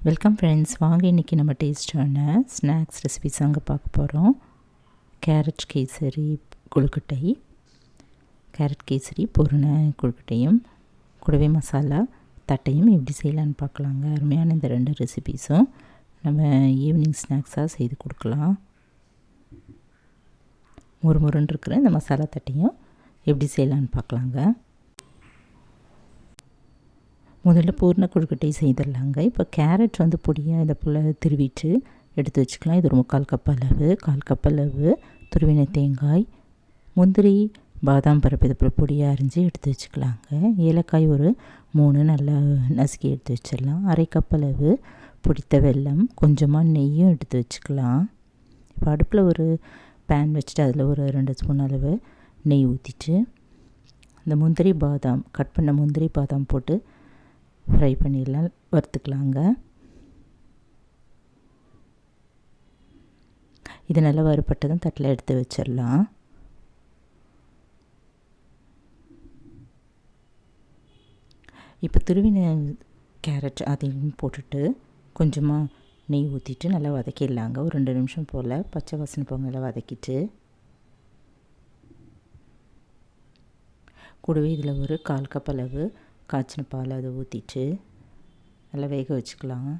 Welcome friends, வாங்க இன்றைக்கி நம்ம டேஸ்டான ஸ்நாக்ஸ் ரெசிபிஸ் அங்கே பார்க்க போகிறோம். கேரட் கேசரி கொழுக்கட்டை, கேரட் கேசரி பூரண கொழுக்கட்டையும் கூடவே மசாலா தட்டையும் எப்படி செய்யலான்னு பார்க்கலாங்க. அருமையான இந்த ரெண்டு ரெசிபீஸும் நம்ம ஈவினிங் ஸ்நாக்ஸாக செய்து கொடுக்கலாம். முறுமுறுன்னு இருக்கிற இந்த மசாலா தட்டையும் எப்படி செய்யலான்னு பார்க்கலாங்க. முதல்ல பூர்ண கொழுக்கட்டை செய்திடலாங்க. இப்போ கேரட் பொடியாக இதை போல் திருவிட்டு எடுத்து வச்சுக்கலாம். இது ஒரு 3/4 கப் அளவு, 1/4 கப் அளவு துருவின தேங்காய், முந்திரி, பாதாம் பருப்பு இதை போல் பொடியாக அரிஞ்சு எடுத்து வச்சுக்கலாங்க. ஏலக்காய் ஒரு 3 நல்லா நசுக்கி எடுத்து வச்சிடலாம். 1/2 கப் அளவு பொடித்த வெல்லம், கொஞ்சமாக நெய்யும் எடுத்து வச்சுக்கலாம். இப்போ அடுப்பில் ஒரு பேன் வச்சுட்டு அதில் ஒரு 2 ஸ்பூன் அளவு நெய் ஊற்றிட்டு இந்த முந்திரி பாதாம் கட் பண்ண முந்திரி பாதாம் போட்டு ஃப்ரை பண்ணிடலாம், வறுத்துக்கலாங்க. இது நல்லா வறுபட்டதும் தட்டில் எடுத்து வச்சிடலாம். இப்போ துருவின கேரட் அதையும் போட்டுட்டு கொஞ்சமாக நெய் ஊற்றிட்டு நல்லா வதக்கிடலாங்க. ஒரு 2 நிமிஷம் போல் பச்சை வாசனை போங்கலாம் வதக்கிட்டு கூடவே இதில் ஒரு 1/4 கப் அளவு காய்ச்சின பால் அதை ஊற்றிட்டு நல்லா வேக வச்சுக்கலாம்.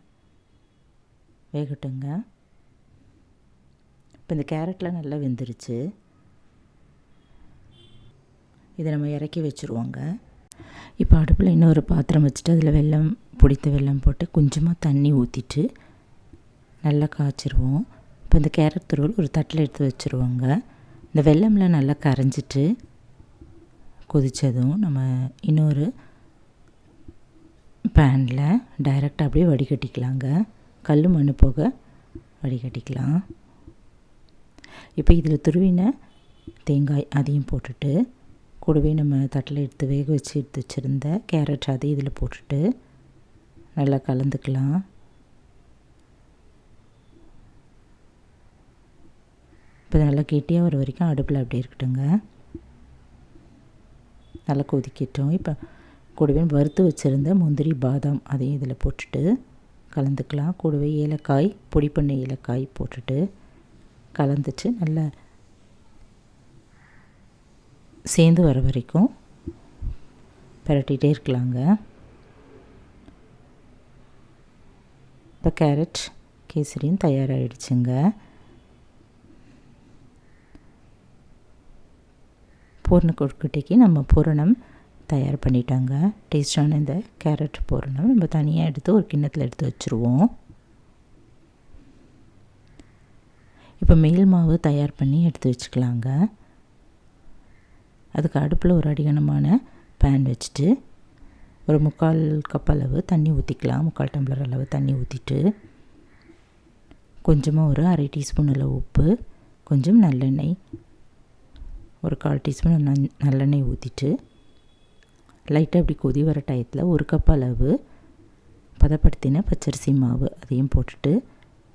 வேகட்டுங்க. இப்போ இந்த கேரட்லாம் நல்லா வெந்துருச்சு. இதை நம்ம இறக்கி வச்சுருவோங்க. இப்போ அடுப்பில் இன்னொரு பாத்திரம் வச்சுட்டு அதில் வெல்லம், பொடித்த வெல்லம் போட்டு கொஞ்சமாக தண்ணி ஊற்றிட்டு நல்லா காய்ச்சிருவோம். இப்போ இந்த கேரட் துருவல் ஒரு தட்டில் எடுத்து வச்சுருவோங்க. இந்த வெல்லம்லாம் நல்லா கரைஞ்சிட்டு கொதித்ததும் நம்ம இன்னொரு பேனில் டைரெக்டாக அப்படியே வடிகட்டிக்கலாங்க. கல் மண் போக வடிகட்டிக்கலாம். இப்போ இதில் துருவின தேங்காய் அதையும் போட்டுட்டு கூடவே நம்ம தட்டில் எடுத்து வேக வச்சு எடுத்து வச்சுருந்த கேரட் அதையும் இதில் போட்டுட்டு நல்லா கலந்துக்கலாம். இப்போ நல்லா கெட்டியாக வர வரைக்கும் அடுப்பில் அப்படியே இருக்கட்டுங்க. நல்லா கொதிக்கட்டும். இப்போ கூடவே வறுத்து வச்சுருந்த முந்திரி பாதாம் அதையும் இதில் போட்டுட்டு கலந்துக்கலாம். கூடவே ஏலக்காய், பொடி பண்ண ஏலக்காய் போட்டுட்டு கலந்துட்டு நல்லா சேர்ந்து வர வரைக்கும் பரட்டிகிட்டே இருக்கலாங்க. இப்போ கேரட் கேசரியும் தயாராகிடுச்சுங்க. பூரண கொழுக்கட்டைக்கு நம்ம பூரணம் தயார் பண்ணிட்டாங்க. டேஸ்டான இந்த கேரட் பூரணம் நம்ம தனியாக எடுத்து ஒரு கிண்ணத்தில் எடுத்து வச்சுருவோம். இப்போ மேல் மாவு தயார் பண்ணி எடுத்து வச்சுக்கலாங்க. அதுக்கு அடுப்பில் ஒரு அடிகனமான பேன் வச்சுட்டு ஒரு 3/4 கப் அளவு தண்ணி ஊற்றிக்கலாம். 3/4 டம்ளர் அளவு தண்ணி ஊற்றிட்டு கொஞ்சமாக ஒரு 1/2 டீஸ்பூன் அளவு உப்பு, கொஞ்சம் நல்லெண்ணெய், ஒரு 1/4 டீஸ்பூன் நல்லெண்ணெய் ஊற்றிட்டு லைட்டாக அப்படி கொதி வர டயத்தில் 1 கப் அளவு பதப்படுத்தின பச்சரிசி மாவு அதையும் போட்டுட்டு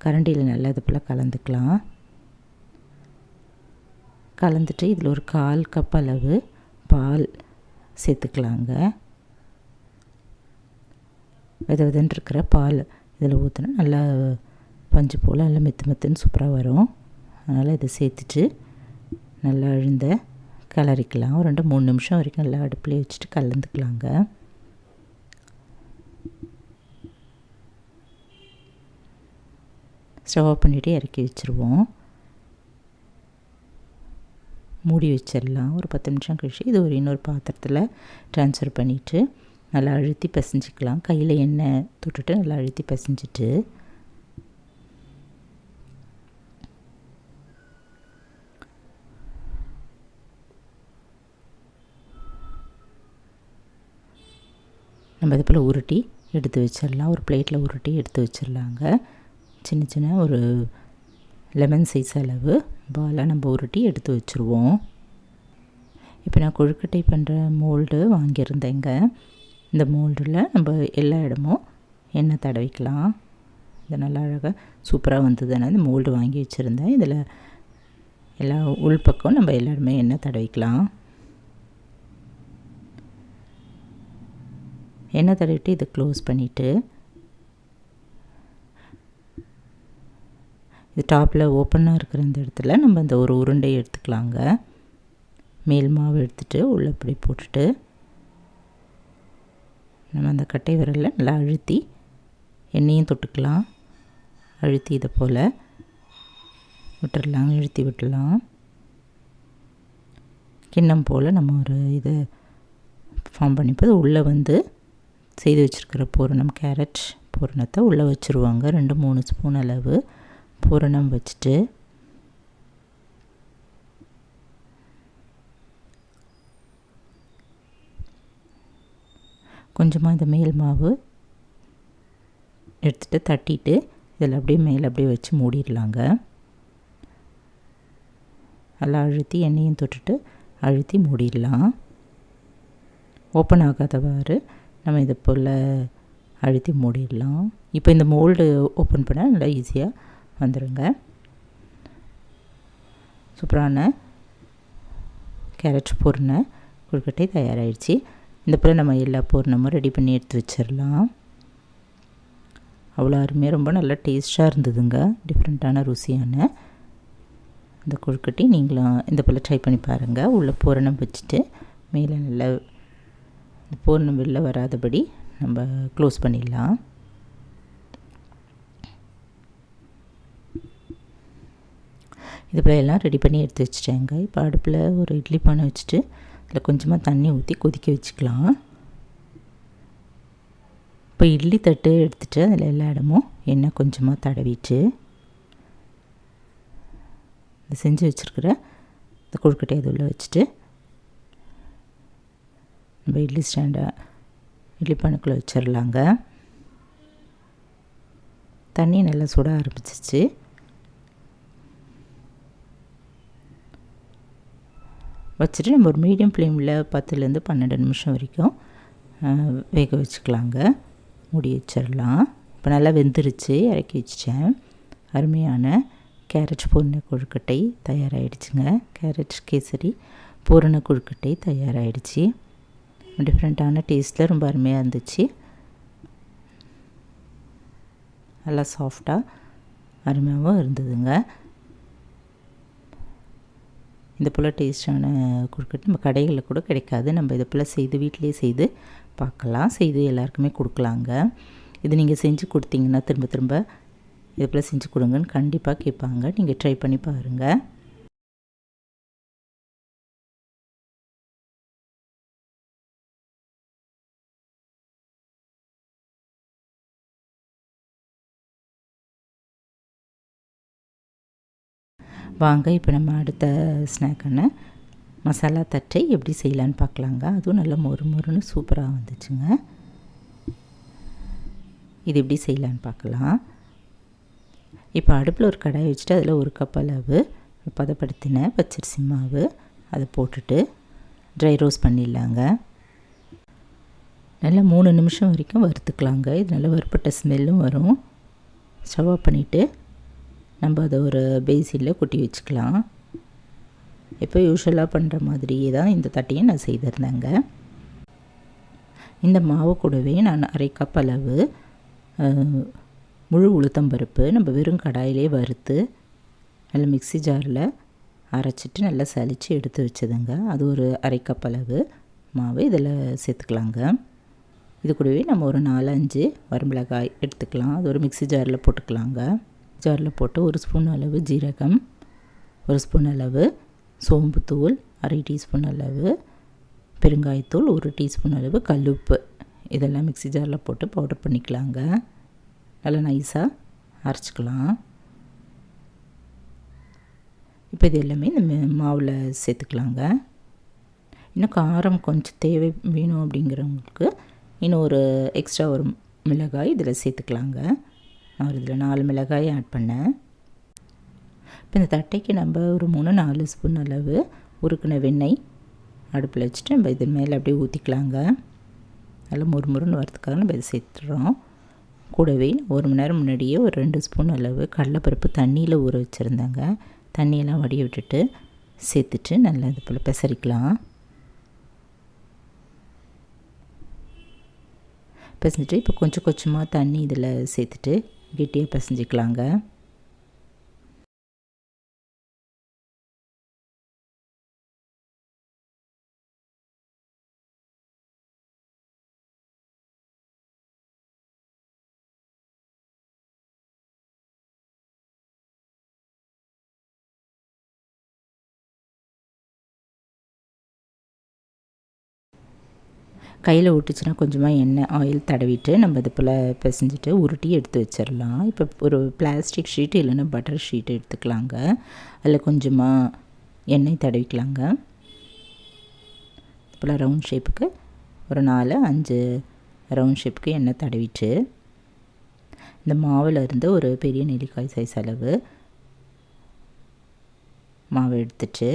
கரண்டியில் நல்லா இது போல் கலந்துக்கலாம். கலந்துட்டு இதில் ஒரு 1/4 கப் அளவு பால் சேர்த்துக்கலாங்க. விதவிதன்னு இருக்கிற பால் இதில் ஊற்றினா நல்லா பஞ்சு போல் நல்லா மெத்துன்னு சூப்பராக வரும். அதனால் இதை சேர்த்துட்டு நல்லா அழுந்த கிளறிக்கலாம். ஒரு 2-3 நிமிஷம் வரைக்கும் நல்லா அடுப்புலேயே வச்சுட்டு கலந்துக்கலாங்க. ஸ்டவ் ஆஃப் பண்ணிவிட்டு இறக்கி வச்சுருவோம். மூடி வச்சிடலாம். ஒரு 10 நிமிஷம் கழிச்சு இது ஒரு இன்னொரு பாத்திரத்தில் ட்ரான்ஸ்ஃபர் பண்ணிவிட்டு நல்லா அழுத்தி பிசைஞ்சிக்கலாம். கையில் எண்ணெய் தொட்டுட்டு நல்லா அழுத்தி பிசைஞ்சிட்டு நம்ம இது போல் உருட்டி எடுத்து வச்சிடலாம். ஒரு பிளேட்டில் உருட்டி எடுத்து வச்சிடலாங்க. சின்ன சின்ன ஒரு லெமன் சைஸ் அளவு பாலாக நம்ம உருட்டி எடுத்து வச்சுருவோம். இப்போ நான் கொழுக்கட்டை பண்ணுற மோல்டு வாங்கியிருந்தேங்க. இந்த மோல்டில் நம்ம எல்லா இடமும் எண்ணெய் தடவிக்கலாம். இது நல்லா அழகாக சூப்பராக வந்ததுன்னா இந்த மோல்டு வாங்கி வச்சுருந்தேன். இதில் எல்லா உள்பக்கம் நம்ம எல்லா இடமே எண்ணெய் தடவிக்கலாம். எண்ணெய் தடவிட்டு இதை க்ளோஸ் பண்ணிவிட்டு இது டாப்பில் ஓப்பனாக இருக்கிற இந்த இடத்துல நம்ம இந்த ஒரு உருண்டை எடுத்துக்கலாங்க. மேல் மாவு எடுத்துகிட்டு உள்ளே இப்படி போட்டுட்டு நம்ம அந்த கட்டை விரலில் நல்லா அழுத்தி எண்ணெயும் தொட்டுக்கலாம். அழுத்தி இதை போல் விட்டுடலாம், இழுத்தி விட்டுடலாம். கிண்ணம் போல் நம்ம ஒரு இதை ஃபார்ம் பண்ணிப்போது உள்ளே வந்து செய்து வச்சுருக்கிற பூரணம், கேரட் பூரணத்தை உள்ளே வச்சுருவாங்க. 2-3 ஸ்பூன் அளவு பூரணம் வச்சுட்டு கொஞ்சமாக இந்த மேல் மாவு எடுத்துகிட்டு தட்டிட்டு இதில் அப்படியே மேலே அப்படியே வச்சு மூடிடலாங்க. நல்லா அழுத்தி எண்ணெயும் தொட்டுட்டு அழுத்தி மூடிடலாம். ஓப்பன் ஆகாதவாறு நம்ம இதை போல் அழுத்தி மூடிடலாம். இப்போ இந்த மோல்டு ஓப்பன் பண்ண நல்லா ஈஸியாக வந்துடுங்க. சூப்பரான கேரட் பூரண கொழுக்கட்டை தயாராகிடுச்சு. இந்த போல் நம்ம எல்லா பூரணமும் ரெடி பண்ணி எடுத்து வச்சிடலாம். அவ்வளோ அருமையாக ரொம்ப நல்லா டேஸ்ட்டாக இருந்ததுங்க. டிஃப்ரெண்ட்டான ருசியான இந்த கொழுக்கட்டை நீங்களும் இந்த போல் ட்ரை பண்ணி பாருங்கள். உள்ள பூரணம் வச்சுட்டு மேலே நல்லா இந்த பூரணம் வெளில வராதபடி நம்ம க்ளோஸ் பண்ணிடலாம். இது போல் எல்லாம் ரெடி பண்ணி எடுத்து வச்சுட்டேங்க. இப்போ அடுப்பில் ஒரு இட்லி பானை வச்சுட்டு அதில் கொஞ்சமாக தண்ணி ஊற்றி கொதிக்க வச்சுக்கலாம். இப்போ இட்லி தட்டு எடுத்துகிட்டு அதில் எல்லா இடமும் எண்ணெய் கொஞ்சமாக தடவிட்டு இந்த செஞ்சு வச்சுருக்கிற இந்த கொழுக்கட்டை அது உள்ளே வச்சுட்டு நம்ம இட்லி இட்லி பானைக்குள்ளே வச்சிடலாங்க. தண்ணி நல்லா சுட ஆரம்பிச்சிச்சு. வச்சுட்டு நம்ம ஒரு மீடியம் ஃப்ளேமில் 10-12 நிமிஷம் வரைக்கும் வேக வச்சுக்கலாங்க. மூடி வச்சிடலாம். இப்போ நல்லா வெந்துருச்சு, இறக்கி வச்சிட்டேன். அருமையான கேரட் பூரண கொழுக்கட்டை தயாராகிடுச்சுங்க. கேரட் கேசரி பூரண கொழுக்கட்டை தயாராகிடுச்சு. டிஃப்ரெண்ட்டான டேஸ்ட்டில் ரொம்ப அருமையாக இருந்துச்சு. நல்லா சாஃப்டாக அருமையாகவும் இருந்ததுங்க. இந்த போல் டேஸ்டான கொழுக்கட்டை நம்ம கடைகளில் கூட கிடைக்காது. நம்ம இதை போல் செய்து வீட்டிலே செய்து பார்க்கலாம், செய்து எல்லாருக்குமே கொடுக்கலாங்க. இது நீங்கள் செஞ்சு கொடுத்தீங்கன்னா திரும்ப திரும்ப இது போல் செஞ்சு கொடுங்கன்னு கண்டிப்பாக கேட்பாங்க. நீங்கள் ட்ரை பண்ணி பாருங்கள். வாங்க இப்போ நம்ம அடுத்த ஸ்நாக்கான மசாலா தட்டை எப்படி செய்யலான்னு பார்க்கலாங்க. அதுவும் நல்லா மொறுன்னு சூப்பராக வந்துச்சுங்க. இது எப்படி செய்யலான்னு பார்க்கலாம். இப்போ அடுப்பில் ஒரு கடாயை வச்சுட்டு அதில் 1 கப் அளவு பதப்படுத்தின பச்சரிசி மாவு அதை போட்டுட்டு ட்ரை ரோஸ்ட் பண்ணிடலாங்க. நல்லா 3 நிமிஷம் வரைக்கும் வறுத்துக்கலாங்க. இது நல்லா வறுப்பட்ட ஸ்மெல்லும் வரும். ஸ்டவ் ஆஃப் பண்ணிவிட்டு நம்ம அதை ஒரு பேசினில் கொட்டி வச்சுக்கலாம். இப்போ யூஸ்வலாக பண்ணுற மாதிரியே தான் இந்த தட்டையை நான் செய்திருந்தேங்க. இந்த மாவு கூடவே நான் 1/2 கப் அளவு முழு உளுத்தம்பருப்பு நம்ம வெறும் கடாயிலே வறுத்து நல்லா மிக்ஸி ஜாரில் அரைச்சிட்டு நல்லா சலித்து எடுத்து வச்சதுங்க. அது ஒரு 1/2 கப் அளவு மாவு இதில் சேர்த்துக்கலாங்க. இது கூடவே நம்ம ஒரு 4-5 வரமிளகாய் எடுத்துக்கலாம். அது ஒரு மிக்ஸி ஜாரில் போட்டுக்கலாங்க. ஜாரில் போட்டு 1 ஸ்பூன் அளவு ஜீரகம், 1 ஸ்பூன் அளவு சோம்புத்தூள், 1/2 டீஸ்பூன் அளவு பெருங்காயத்தூள், 1 டீஸ்பூன் அளவு கல்லுப்பு இதெல்லாம் மிக்ஸி ஜாரில் போட்டு பவுடர் பண்ணிக்கலாங்க. நல்லா நைஸாக அரைச்சிக்கலாம். இப்போ இது எல்லாமே இந்த மாவில் சேர்த்துக்கலாங்க. இன்னும் காரம் கொஞ்சம் தேவை வேணும் அப்படிங்கிறவங்களுக்கு இன்னும் ஒரு எக்ஸ்ட்ரா ஒரு மிளகாய் இதில் சேர்த்துக்கலாங்க. நான் இதில் 4 மிளகாய் ஆட் பண்ணேன். இப்போ இந்த தட்டைக்கு நம்ம ஒரு 3-4 ஸ்பூன் அளவு உருக்கின வெண்ணெய் அடுப்பில் வச்சுட்டு நம்ம இது மேலே அப்படியே ஊற்றிக்கலாங்க. நல்லா முறுமுறுன்னு வரதுக்காக நம்ம இதை சேர்த்துறோம். கூடவே 1 மணி நேரம் முன்னாடியே ஒரு 2 ஸ்பூன் அளவு கடலைப்பருப்பு தண்ணியில் ஊற வச்சுருந்தாங்க. தண்ணியெல்லாம் வடிய விட்டுட்டு சேர்த்துட்டு நல்லா இது போல் பிசறிக்கலாம். பிசைஞ்சிட்டு இப்போ கொஞ்சம் கொஞ்சமாக தண்ணி இதில் சேர்த்துட்டு கெட்டியாக பிசைஞ்சிக்கலாங்க. கையில் ஒட்டுச்சுன்னா கொஞ்சமாக எண்ணெய் ஆயில் தடவிட்டு நம்ம இது போல் பிசைஞ்சிட்டு உருட்டி எடுத்து வச்சிடலாம். இப்போ ஒரு பிளாஸ்டிக் ஷீட் இல்லைன்னா பட்டர் ஷீட் எடுத்துக்கலாங்க. அதில் கொஞ்சமாக எண்ணெய் தடவிக்கலாங்க. இது போல் ரவுண்ட் ஷேப்புக்கு ஒரு 4-5 ரவுண்ட் ஷேப்புக்கு எண்ணெய் தடவிட்டு இந்த மாவில் இருந்து ஒரு பெரிய நெல்லிக்காய் சைஸ் அளவு மாவை எடுத்துட்டு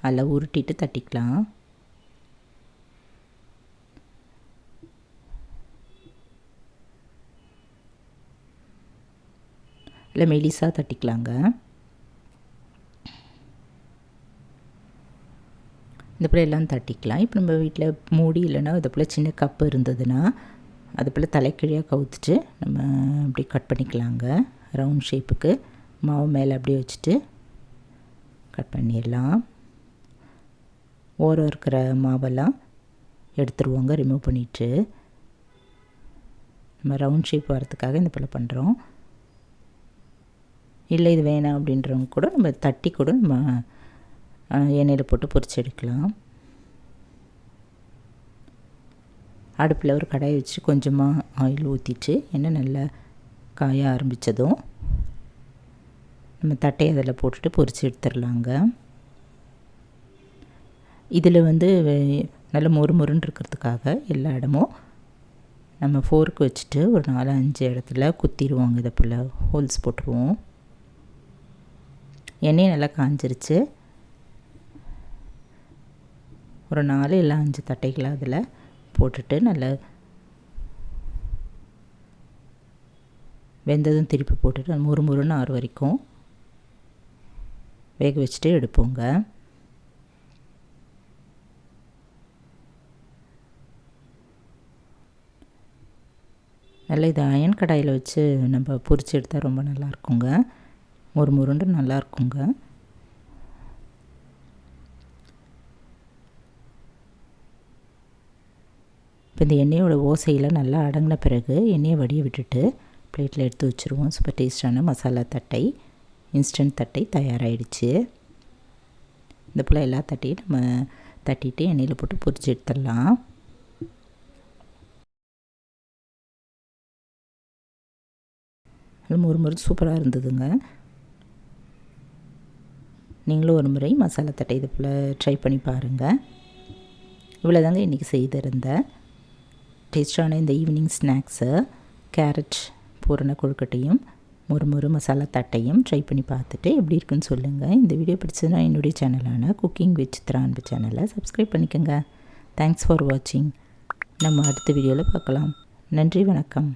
அதில் உருட்டிட்டு தட்டிக்கலாம். இல்லை மெலிசாக தட்டிக்கலாங்க. இந்த போல் எல்லாம் தட்டிக்கலாம். இப்போ நம்ம வீட்டில் மூடி இல்லைன்னா இது போல் சின்ன கப்பு இருந்ததுன்னா அது போல் தலைக்கீழியாக கவுத்துட்டு நம்ம அப்படி கட் பண்ணிக்கலாங்க. ரவுண்ட் ஷேப்புக்கு மாவு மேலே அப்படியே வச்சுட்டு கட் பண்ணிடலாம். ஓரம் இருக்கிற மாவெல்லாம் எடுத்துருவோங்க, ரிமூவ் பண்ணிவிட்டு. நம்ம ரவுண்ட் ஷேப் வரதுக்காக இந்த போல் பண்ணுறோம். இல்லை இது வேணாம் அப்படின்றவங்க கூட நம்ம தட்டி கூட நம்ம எண்ணெயில் போட்டு பொரிச்சு எடுக்கலாம். அடுப்பில் ஒரு கடாயை வச்சு கொஞ்சமாக ஆயில் ஊற்றிட்டு எண்ணெய் நல்லா காய ஆரம்பித்ததும் நம்ம தட்டையை அதில் போட்டுட்டு பொரிச்சு எடுத்துடலாங்க. இதில் வந்து நல்ல மொறுமொறுன்னு இருக்கிறதுக்காக எல்லா இடமும் நம்ம ஃபோர்க்கு வச்சுட்டு ஒரு 4-5 இடத்துல குத்திடுவோங்க. இதை போல் ஹோல்ஸ் போட்டுருவோம். எண்ணெய் நல்லா காஞ்சிருச்சு. ஒரு 4 இல்லை 5 தட்டைகளை அதில் போட்டுட்டு நல்லா வெந்ததும் திருப்பி போட்டுட்டு முறுமுறுன்னு ஆறு வரைக்கும் வேக வச்சுட்டு எடுப்போங்க. நல்லா இது அயன் கடாயில் வச்சு நம்ம பொரிச்சு எடுத்தால் ரொம்ப நல்லாயிருக்குங்க. முறுமுறுன்னு நல்லாயிருக்குங்க. இப்போ இந்த எண்ணெயோட ஓசையில் நல்லா அடங்கின பிறகு எண்ணெயை வடிய விட்டுட்டு பிளேட்டில் எடுத்து வச்சுருவோம். சூப்பர் டேஸ்டான மசாலா தட்டை, இன்ஸ்டன்ட் தட்டை தயாராகிடுச்சு. இந்த போல் எல்லா தட்டையும் நம்ம தட்டிட்டு எண்ணெயில் போட்டு பொரிச்சு எடுத்துடலாம். முறுமுறு சூப்பராக இருந்ததுங்க. நீங்களும் ஒரு முறை மசாலா தட்டை இது போல் ட்ரை பண்ணி பாருங்கள். இவ்வளோ தாங்க இன்றைக்கி செய்திருந்தேன். டேஸ்டான இந்த ஈவினிங் ஸ்நாக்ஸு கேரட் பூரண கொழுக்கட்டையும் முறுமுறு மசாலா தட்டையும் ட்ரை பண்ணி பார்த்துட்டு எப்படி இருக்குன்னு சொல்லுங்கள். இந்த வீடியோ பிடிச்சதுன்னா என்னுடைய சேனலான குக்கிங் வித் சித்ரா அன்பு சேனலை சப்ஸ்கிரைப் பண்ணிக்கோங்க. தேங்க்ஸ் ஃபார் வாட்சிங். நம்ம அடுத்த வீடியோவில் பார்க்கலாம். நன்றி, வணக்கம்.